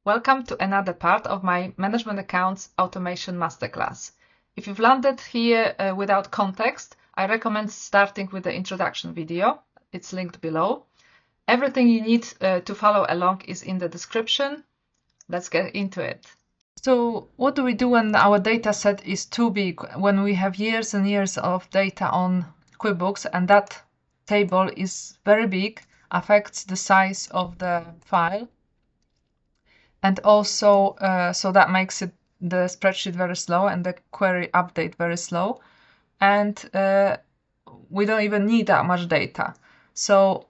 Welcome to another part of my Management Accounts Automation Masterclass. If you've landed here without context, I recommend starting with the introduction video. It's linked below. Everything you need to follow along is in the description. Let's get into it. So what do we do when our data set is too big, when we have years and years of data on QuickBooks and that table is very big, affects the size of the file? And also, so that makes it the spreadsheet very slow and the query update very slow. And we don't even need that much data. So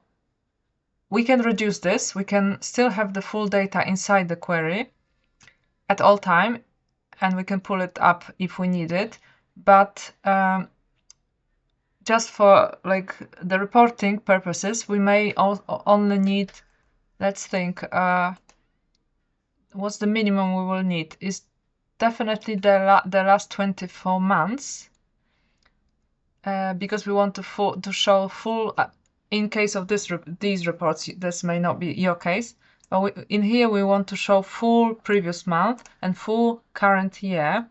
we can reduce this. We can still have the full data inside the query at all time, and we can pull it up if we need it. But just for like the reporting purposes, we may only need, let's think, what's the minimum we will need is definitely the last 24 months, because we want to show full, in case of these reports, this may not be your case, but in here we want to show full previous month and full current year,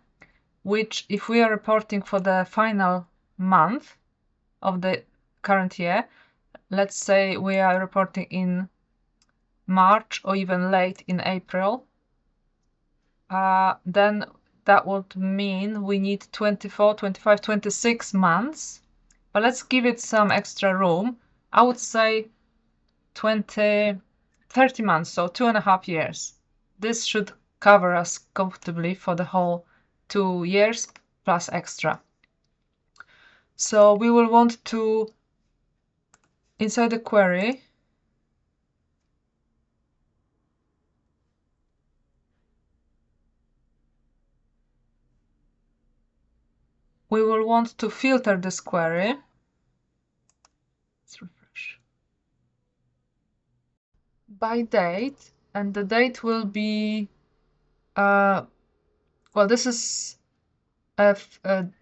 which if we are reporting for the final month of the current year, let's say we are reporting in March or even late in April, then that would mean we need 24, 25, 26 months. But let's give it some extra room. I would say 30 months, so 2.5 years. This should cover us comfortably for the whole 2 years plus extra. So we will want to, inside the query, we will want to filter this query. Let's refresh. By date, and the date will be, well, this is a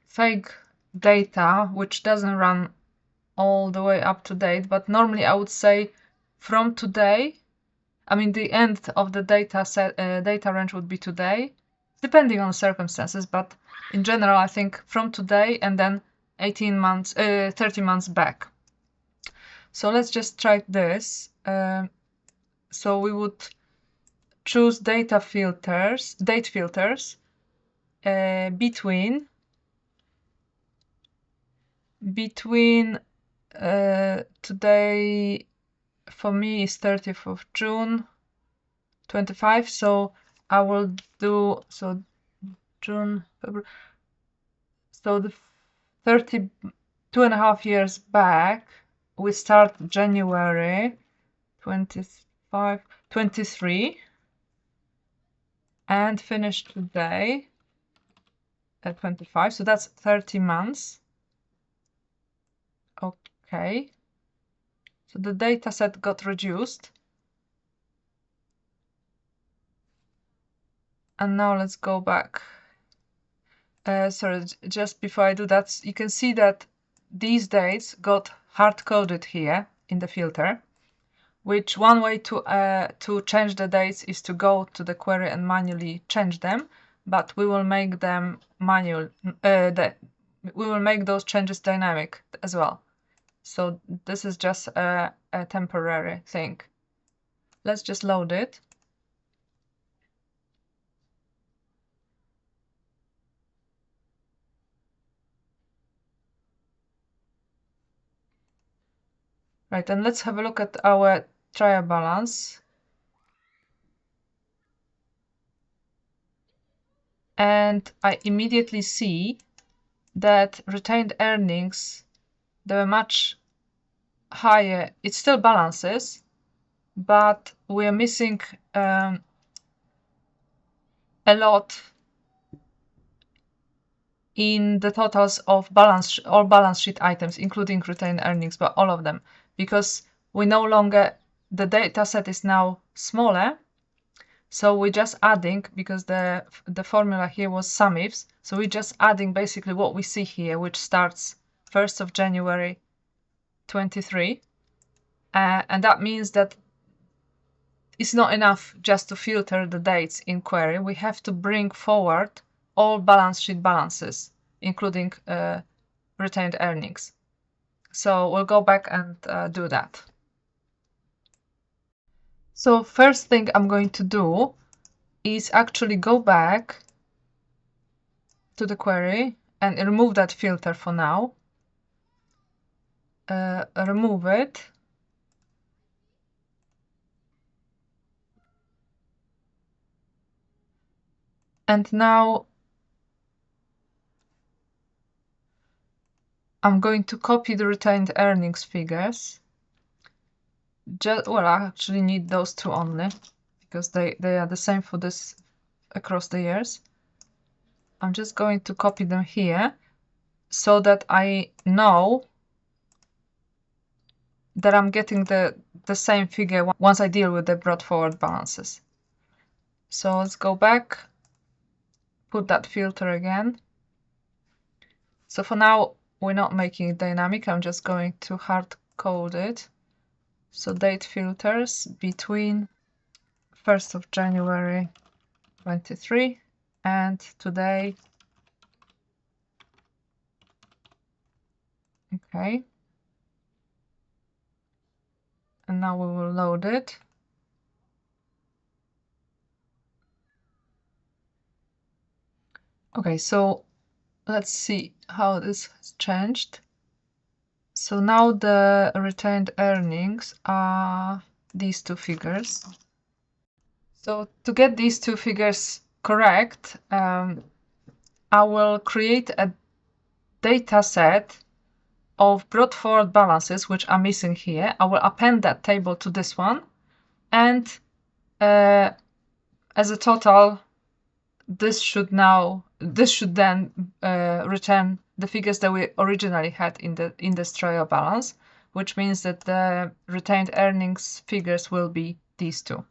fake data which doesn't run all the way up to date, but normally I would say from today, I mean the end of the data range would be today, depending on circumstances, but in general I think from today and then 18 months, 30 months back. So let's just try this. So we would choose date filters between today for me is 30th of June 25, so I will do June, February, so the 2.5 years back. We start January 23 and finish today at 25, so that's 30 months. Okay, so the data set got reduced. And now let's go back. Sorry, just before I do that, you can see that these dates got hard-coded here in the filter, which one way to change the dates is to go to the query and manually change them, but we will make them manual. We will make those changes dynamic as well. So this is just a temporary thing. Let's just load it. Right, and let's have a look at our trial balance. And I immediately see that retained earnings, they were much higher. It still balances, but we are missing a lot in the totals of all balance sheet items, including retained earnings, but all of them, because we no longer, the data set is now smaller. So we're just adding, because the formula here was sum ifs, so we're just adding basically what we see here, which starts 1st of January 23. And that means that it's not enough just to filter the dates in query. We have to bring forward all balance sheet balances, including retained earnings. So we'll go back and do that. So first thing I'm going to do is actually go back to the query and remove that filter for now. Remove it. And now I'm going to copy the retained earnings figures. Well, I actually need those two only because they are the same for this across the years. I'm just going to copy them here so that I know that I'm getting the same figure once I deal with the brought forward balances. So let's go back, put that filter again. So for now, we're not making it dynamic. I'm just going to hard code it. So date filters between 1st of January 23 and today. Okay. And now we will load it. Okay, so let's see how this has changed. So now the retained earnings are these two figures. So to get these two figures correct, I will create a data set of brought forward balances, which are missing here. I will append that table to this one, and as a total, this should then return the figures that we originally had in this trial balance, which means that the retained earnings figures will be these two.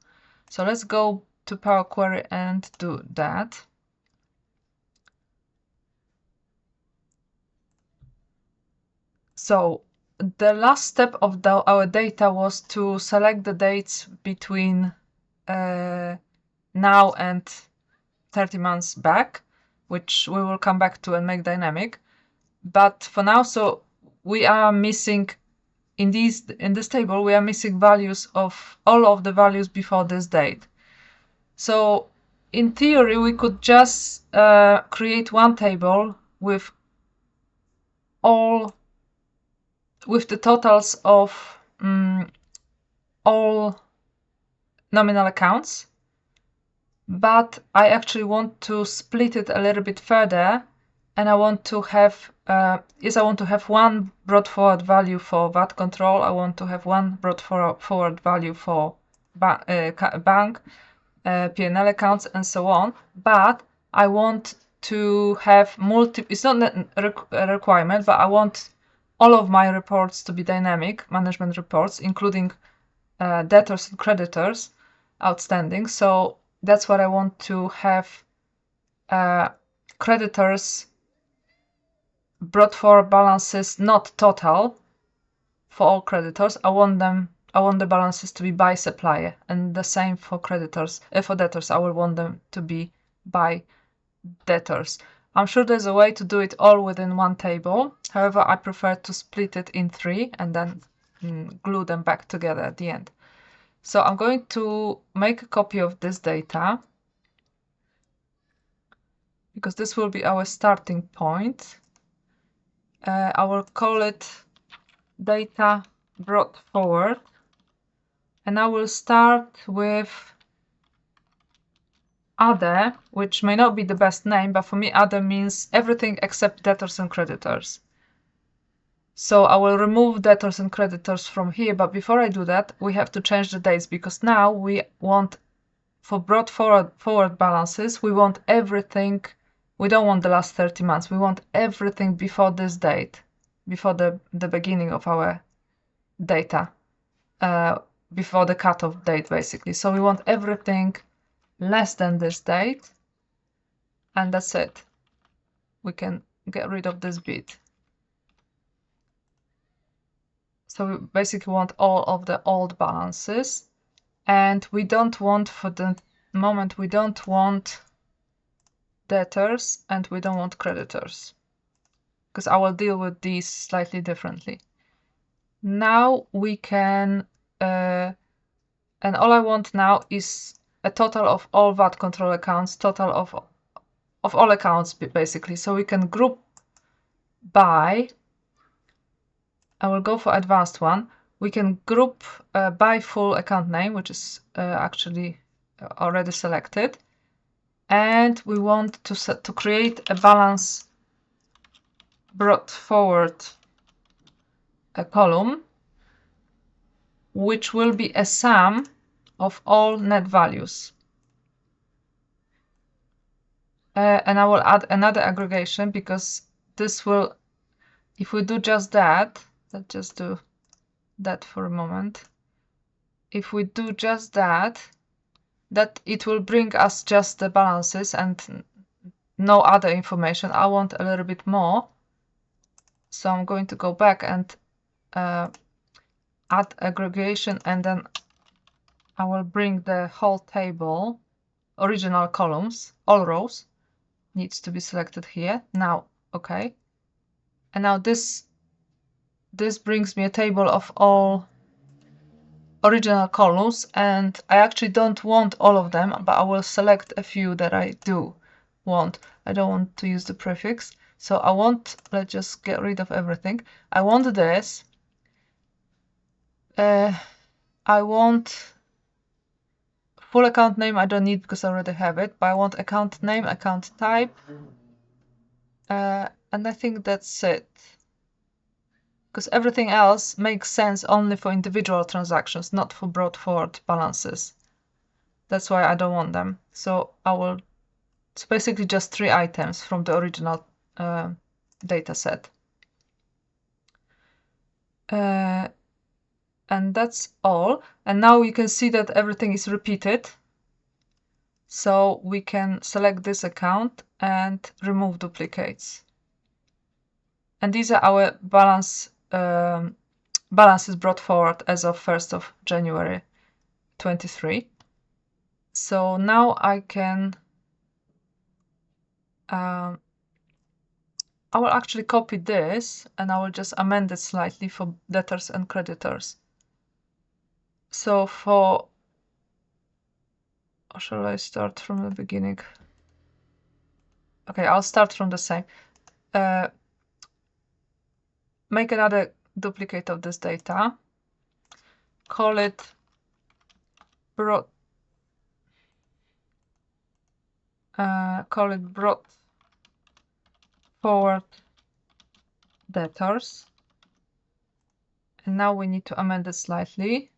So let's go to Power Query and do that. So the last step of our data was to select the dates between now and 30 months back, which we will come back to and make dynamic. But for now, so we are missing in this table, we are missing values of all of the values before this date. So in theory, we could just create one table with the totals of all nominal accounts, but I actually want to split it a little bit further, and I want to have one brought forward value for VAT control. I want to have one brought forward value for bank, P&L accounts, and so on. But I want to have it's not a requirement, but I want all of my reports to be dynamic management reports, including debtors and creditors outstanding. So that's what I want to have. Creditors brought forward balances not total for all creditors. I want the balances to be by supplier, and the same for creditors. For debtors, I will want them to be by debtors. I'm sure there's a way to do it all within one table. However, I prefer to split it in three and then glue them back together at the end. So I'm going to make a copy of this data because this will be our starting point. I will call it data brought forward, and I will start with other, which may not be the best name, but for me other means everything except debtors and creditors. So I will remove debtors and creditors from here, but before I do that, we have to change the dates, because now we want, for brought forward balances, we want everything. We don't want the last 30 months. We want everything before this date, before the beginning of our data, before the cutoff date, basically. So we want everything less than this date, and that's it. We can get rid of this bit. So we basically want all of the old balances. And we don't want, for the moment, we don't want debtors and we don't want creditors, because I will deal with these slightly differently. Now we can, and all I want now is a total of all VAT control accounts, total of all accounts basically. So we can group by, I will go for advanced one. We can group by full account name, which is actually already selected. And we want to create a balance brought forward a column, which will be a sum of all net values. And I will add another aggregation, because this will, if we do just that, let's just do that for a moment. If we do just that it will bring us just the balances and no other information. I want a little bit more. So I'm going to go back and add aggregation, and then I will bring the whole table, original columns, all rows, needs to be selected here. Now, okay. And now this brings me a table of all original columns, and I actually don't want all of them, but I will select a few that I do want. I don't want to use the prefix. So I want, let's just get rid of everything. I want this. I want full account name. I don't need because I already have it, but I want account name, account type. And I think that's it. Because everything else makes sense only for individual transactions, not for brought forward balances. That's why I don't want them. So it's basically just 3 items from the original data set. And that's all. And now you can see that everything is repeated. So we can select this account and remove duplicates. And these are our balances brought forward as of 1st of January 23. So now I can, I will actually copy this and I will just amend it slightly for debtors and creditors. So or shall I start from the beginning? Okay, I'll start from the same. Make another duplicate of this data. Call it brought forward debtors. And now we need to amend it slightly.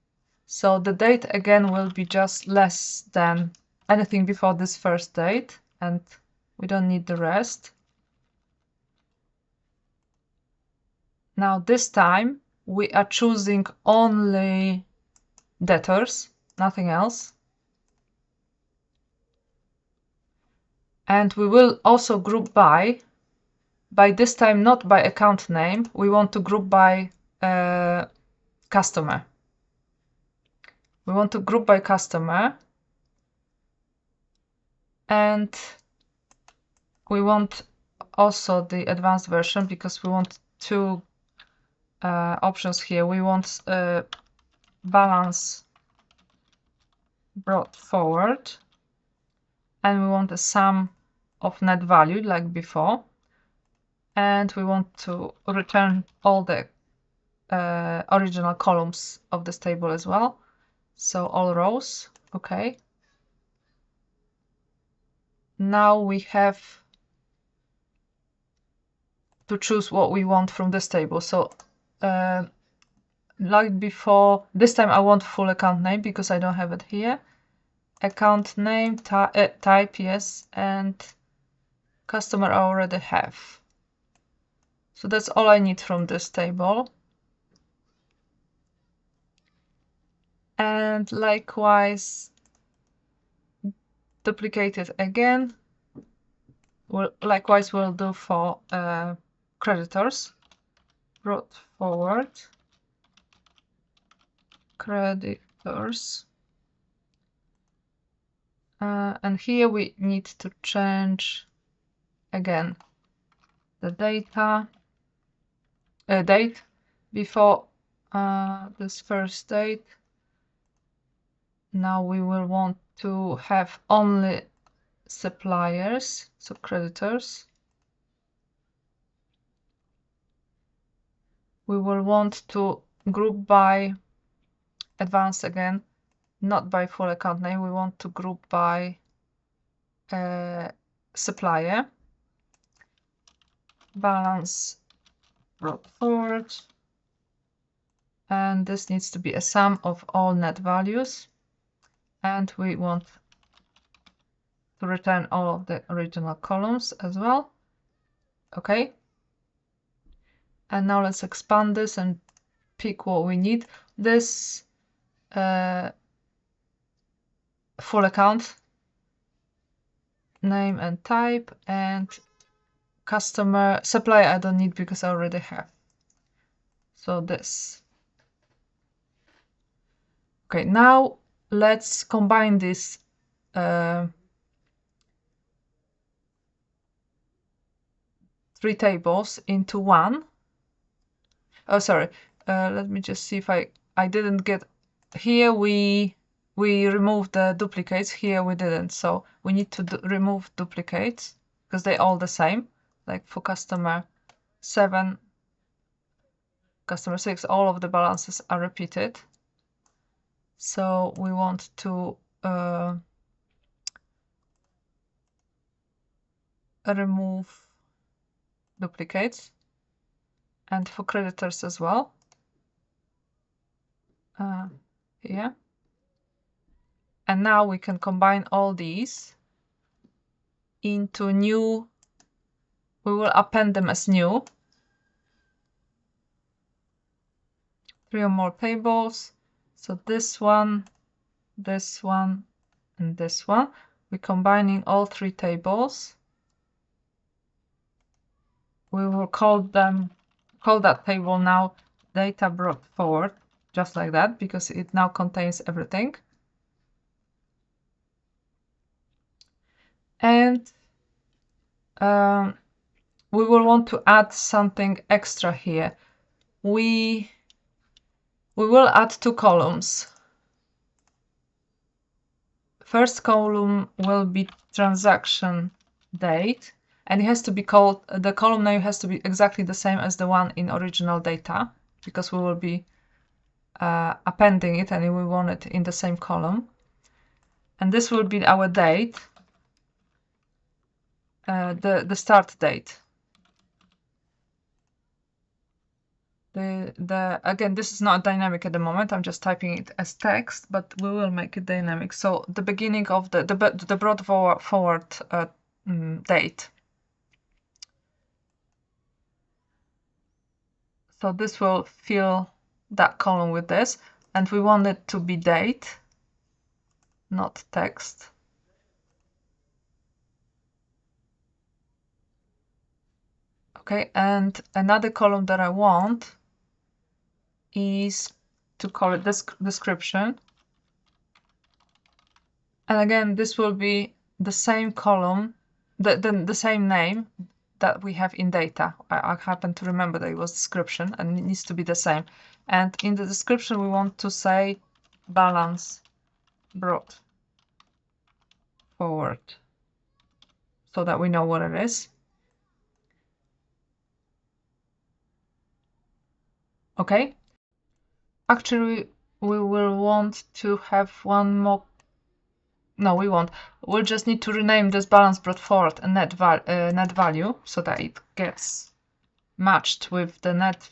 So the date again will be just less than anything before this first date, and we don't need the rest. Now this time we are choosing only debtors, nothing else. And we will also group by this time not by account name, we want to group by customer. We want to group by customer, and we want also the advanced version because we want 2 options here. We want balance brought forward, and we want a sum of net value like before, and we want to return all the original columns of this table as well. So all rows, okay. Now we have to choose what we want from this table. So like before, this time I want full account name because I don't have it here. Account name, type, yes, and customer I already have. So that's all I need from this table. And likewise, duplicate it again. Likewise we'll do for creditors. Brought forward creditors. And here we need to change again the date before this first date. Now we will want to have only suppliers, so creditors. We will want to group by advance again, not by full account name. We want to group by supplier. Balance brought forward. And this needs to be a sum of all net values. And we want to return all of the original columns as well. Okay. And now let's expand this and pick what we need. This full account name and type, and customer supplier I don't need because I already have. So this. Okay, now let's combine these three tables into one. Oh, sorry. Let me just see if I didn't get here. We removed the duplicates. Here we didn't. So we need to remove duplicates because they're all the same. Like for customer 7, customer 6, all of the balances are repeated. So we want to remove duplicates, and for creditors as well. Here. And now we can combine all these into new. We will append them as new. 3 or more tables. So this one, and this one. We're combining all 3 tables. We will call that table now data brought forward, just like that, because it now contains everything. And we will want to add something extra here. We will add 2 columns. First column will be transaction date, and it has to be called, the column name has to be exactly the same as the one in original data, because we will be appending it and we want it in the same column. And this will be our date, the start date. Again, this is not dynamic at the moment. I'm just typing it as text, but we will make it dynamic. So the beginning of the brought forward date. So this will fill that column with this, and we want it to be date, not text. Okay, and another column that I want is to call it description. And again, this will be the same column, the same name that we have in data. I happen to remember that it was description, and it needs to be the same. And in the description, we want to say balance brought forward, so that we know what it is. Okay. Actually, we will want to have one more. No, we won't. We'll just need to rename this balance brought forward a net value, so that it gets matched with the net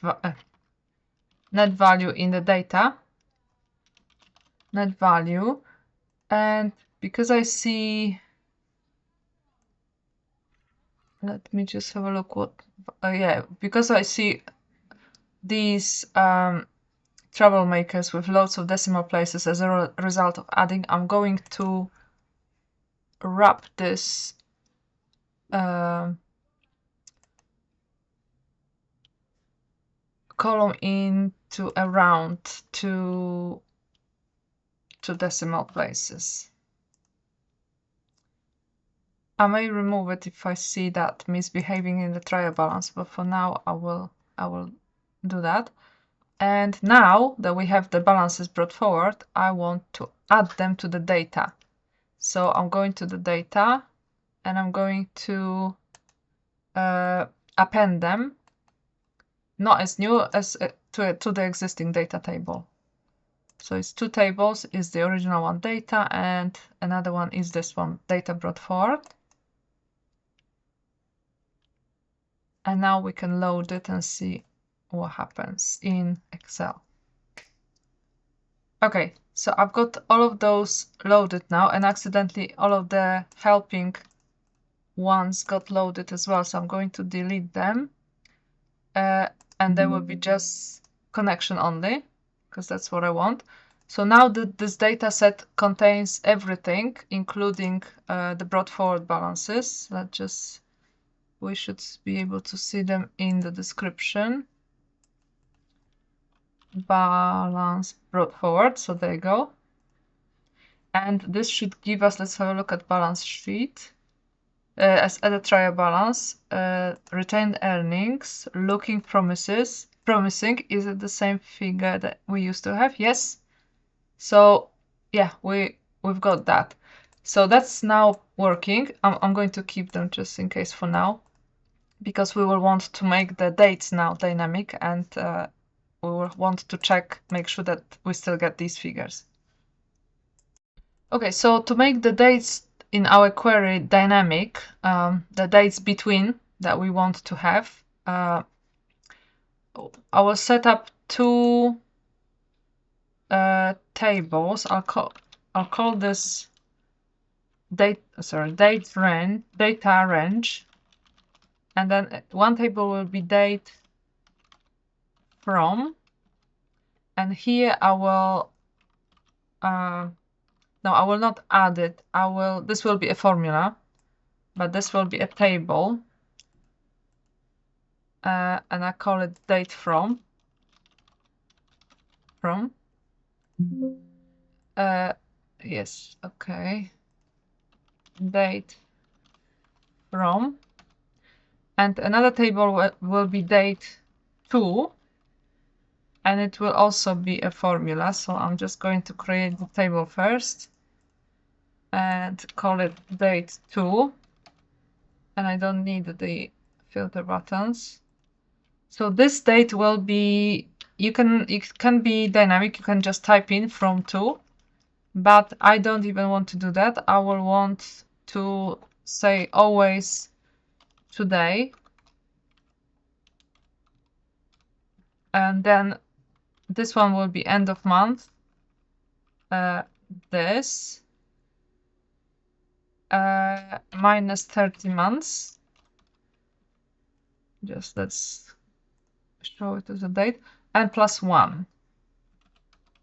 value in the data. Net value. And because I see, let me just have a look what, yeah, because I see these troublemakers with loads of decimal places as a result of adding, I'm going to wrap this column into around 2 decimal places. I may remove it if I see that misbehaving in the trial balance, but for now I will do that. And now that we have the balances brought forward, I want to add them to the data. So I'm going to the data and I'm going to append them, not as new as to the existing data table. So it's two tables, is the original one data and another one is this one, data brought forward. And now we can load it and see what happens in Excel. Okay, so I've got all of those loaded now, and accidentally all of the helping ones got loaded as well. So I'm going to delete them. And they will be just connection only, because that's what I want. So now this data set contains everything, including the brought forward balances. We should be able to see them in the description. Balance brought forward, so there you go. And this should give us, let's have a look at balance sheet. As a trial balance, retained earnings, looking promising. Is it the same figure that we used to have? Yes. So yeah, we've got that. So that's now working. I'm going to keep them just in case for now, because we will want to make the dates now dynamic, and we will want to make sure that we still get these figures. Okay, so to make the dates in our query dynamic, the dates between that we want to have, I will set up two tables. I'll call this data range, and then one table will be date from, and here I will no, I will not add it. This will be a formula, but this will be a table. And I call it date from. Yes, okay. Date from. And another table will be date to, and it will also be a formula. So I'm just going to create the table first and call it date to, and I don't need the filter buttons. So this date will be, it can be dynamic. You can just type in from to, but I don't even want to do that. I will want to say always today, and then this one will be end of month, this minus 30 months. Just let's show it as a date, and plus 1.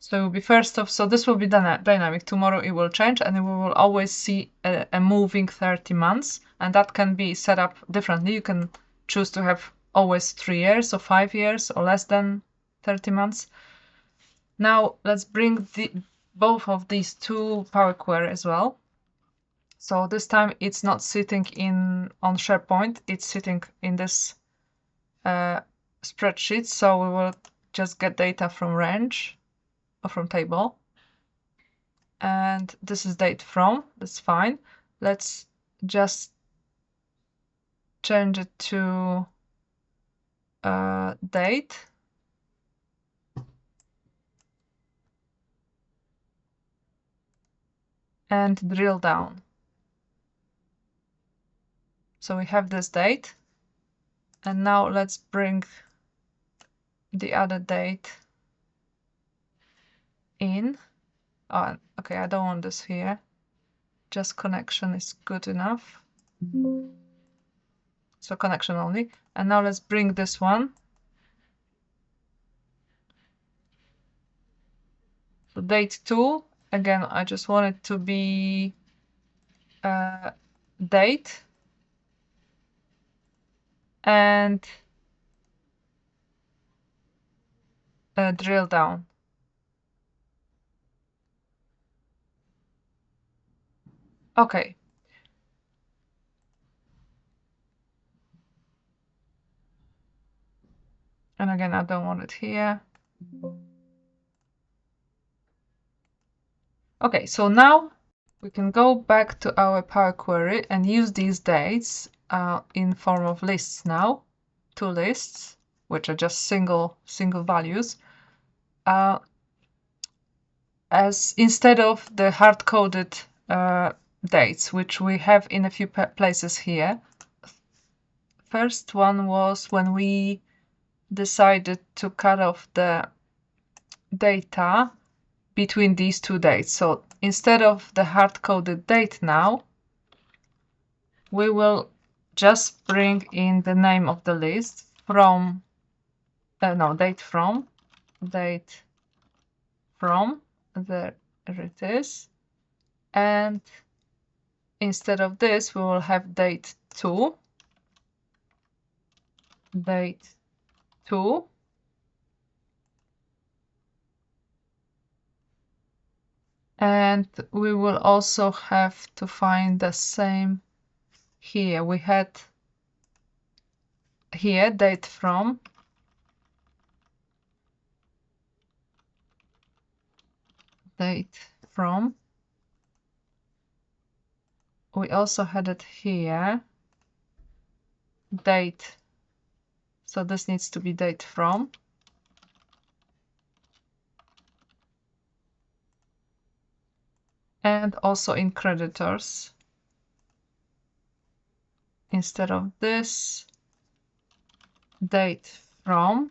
So it will be so this will be dynamic. Tomorrow it will change, and we will always see a moving 30 months, and that can be set up differently. You can choose to have always 3 years or 5 years or less than 30 months. Now let's bring both of these to Power Query as well. So this time it's not sitting on SharePoint, it's sitting in this spreadsheet. So we will just get data from range or from table. And this is date from, that's fine. Let's just change it to date. And drill down. So we have this date. And now let's bring the other date in. Oh, okay, I don't want this here. Just connection is good enough. So connection only. And now let's bring this one. So date 2. Again, I just want it to be date. And drill down. Okay. And again, I don't want it here. Okay, so now we can go back to our Power Query and use these dates in form of lists now, 2 lists, which are just single values, as instead of the hard-coded dates, which we have in a few places here. First one was when we decided to cut off the data between these 2 dates. So instead of the hard-coded date now, we will just bring in the name of the list from, date from, there it is. And instead of this, we will have date 2, and we will also have to find the same here. We had here date from, we also had it here, date, so this needs to be date from, and also in creditors, instead of this, date from,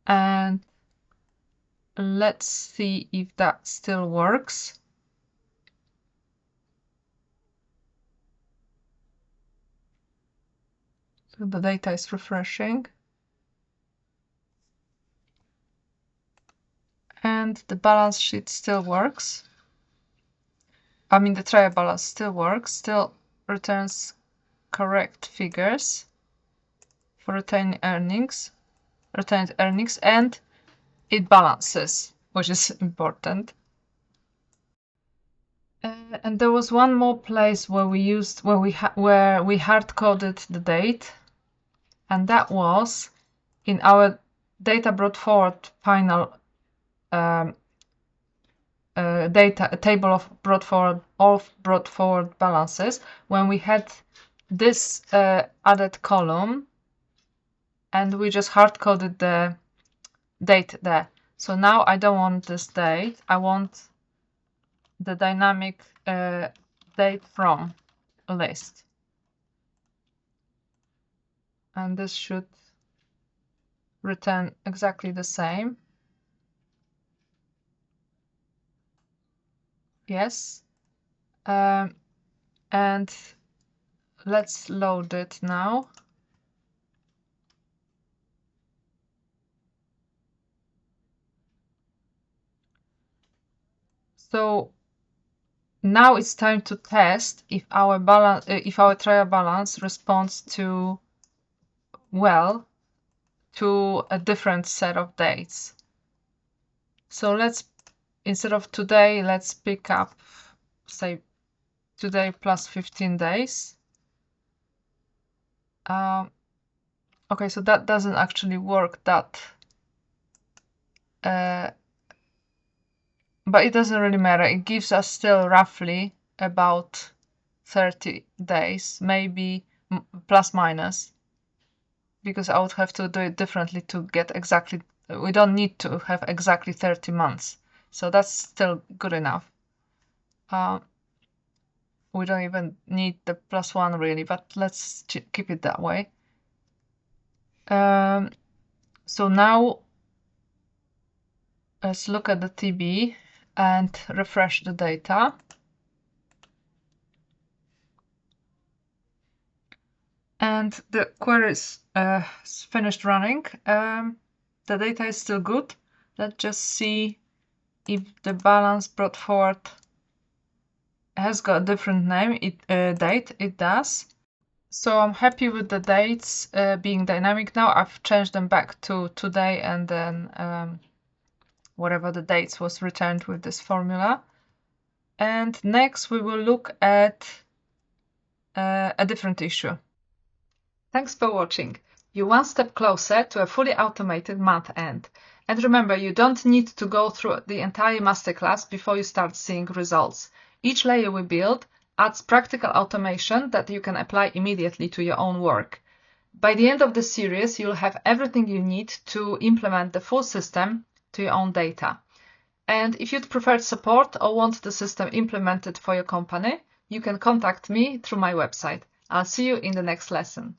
and let's see if that still works. So the data is refreshing. And the balance sheet still works. I mean, the trial balance still works, still returns correct figures for retained earnings, and it balances, which is important. And there was one more place where we hard-coded the date, and that was in our data brought forward final data table of brought forward balances, when we had this added column, and we just hard-coded the date there. So now I don't want this date, I want the dynamic date from list, and this should return exactly the same. Yes. And let's load it now. So now it's time to test if our trial balance responds to a different set of dates. So instead of today, let's pick up, say, today plus 15 days. Okay, so that doesn't actually work but it doesn't really matter. It gives us still roughly about 30 days, maybe plus minus, because I would have to do it differently to get exactly, we don't need to have exactly 30 months. So that's still good enough. We don't even need the +1 really, but let's keep it that way. So now let's look at the TB and refresh the data. And the query is finished running. The data is still good. Let's just see if the balance brought forward has got a different name, date. It does. So I'm happy with the dates being dynamic now. I've changed them back to today, and then whatever the dates was returned with this formula. And next we will look at a different issue. Thanks for watching. You're one step closer to a fully automated month end. And remember, you don't need to go through the entire masterclass before you start seeing results. Each layer we build adds practical automation that you can apply immediately to your own work. By the end of the series, you'll have everything you need to implement the full system to your own data. And if you'd prefer support or want the system implemented for your company, you can contact me through my website. I'll see you in the next lesson.